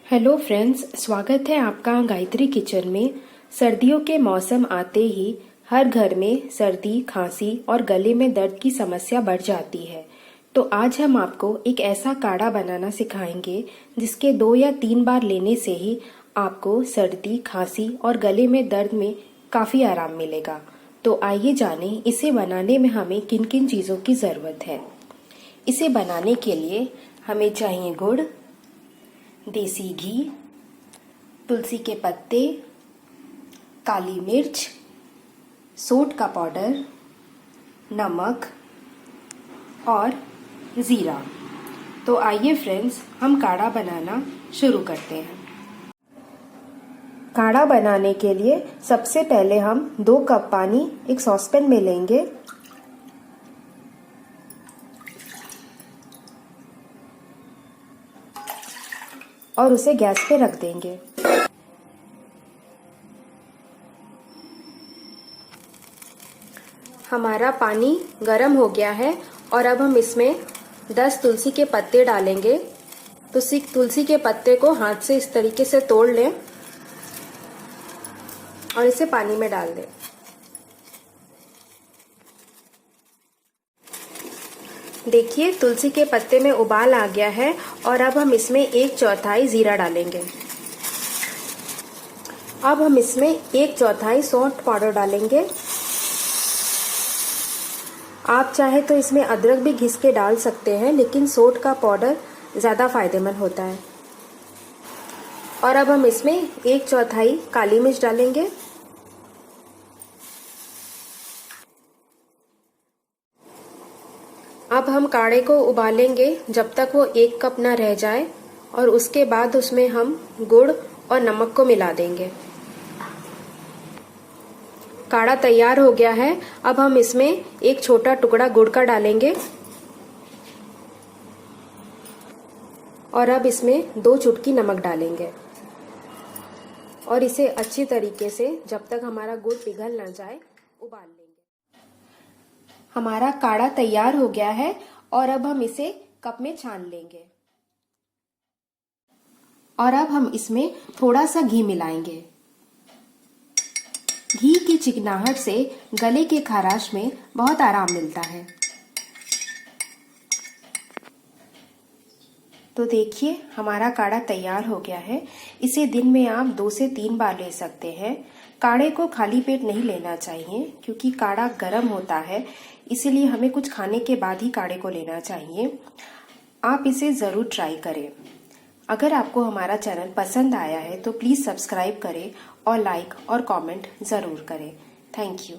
Hello friends, स्वागत है आपका गायत्री किचन में। सर्दियों के मौसम आते ही हर घर में सर्दी, खांसी और गले में दर्द की समस्या बढ़ जाती है। तो आज हम आपको एक ऐसा काढ़ा बनाना सिखाएंगे जिसके 2 या 3 बार लेने से ही आपको सर्दी, खांसी और गले में दर्द में काफ़ी आराम मिलेगा। तो आइए जानें इसे बनाने में हमें किन किन चीज़ों की ज़रूरत है। इसे बनाने के लिए हमें चाहिए गुड़, देसी घी, तुलसी के पत्ते, काली मिर्च, सोंठ का पाउडर, नमक और ज़ीरा। तो आइए फ्रेंड्स, हम काढ़ा बनाना शुरू करते हैं। काढ़ा बनाने के लिए सबसे पहले हम 2 कप पानी एक सॉसपैन में लेंगे और उसे गैस पे रख देंगे। हमारा पानी गर्म हो गया है और अब हम इसमें 10 तुलसी के पत्ते डालेंगे। तो तुलसी के पत्ते को हाथ से इस तरीके से तोड़ लें और इसे पानी में डाल दें। देखिए, तुलसी के पत्ते में उबाल आ गया है और अब हम इसमें 1/4 जीरा डालेंगे। अब हम इसमें 1/4 सौंठ पाउडर डालेंगे। आप चाहे तो इसमें अदरक भी घिस के डाल सकते हैं, लेकिन सौंठ का पाउडर ज़्यादा फायदेमंद होता है। और अब हम इसमें 1/4 काली मिर्च डालेंगे। अब हम काढ़े को उबालेंगे जब तक वो 1 कप ना रह जाए और उसके बाद उसमें हम गुड़ और नमक को मिला देंगे। काढ़ा तैयार हो गया है। अब हम इसमें एक छोटा टुकड़ा गुड़ का डालेंगे और अब इसमें 2 चुटकी नमक डालेंगे और इसे अच्छी तरीके से जब तक हमारा गुड़ पिघल ना जाए उबाल लेंगे। हमारा काढ़ा तैयार हो गया है और अब हम इसे कप में छान लेंगे और अब हम इसमें थोड़ा सा घी मिलाएंगे। घी की चिकनाहट से गले के खराश में बहुत आराम मिलता है। तो देखिए, हमारा काढ़ा तैयार हो गया है। इसे दिन में आप 2 से 3 बार ले सकते हैं। काढ़े को खाली पेट नहीं लेना चाहिए क्योंकि काढ़ा गर्म होता है, इसीलिए हमें कुछ खाने के बाद ही काढ़े को लेना चाहिए। आप इसे ज़रूर ट्राई करें। अगर आपको हमारा चैनल पसंद आया है तो प्लीज़ सब्सक्राइब करें और लाइक और कमेंट ज़रूर करें। Thank you.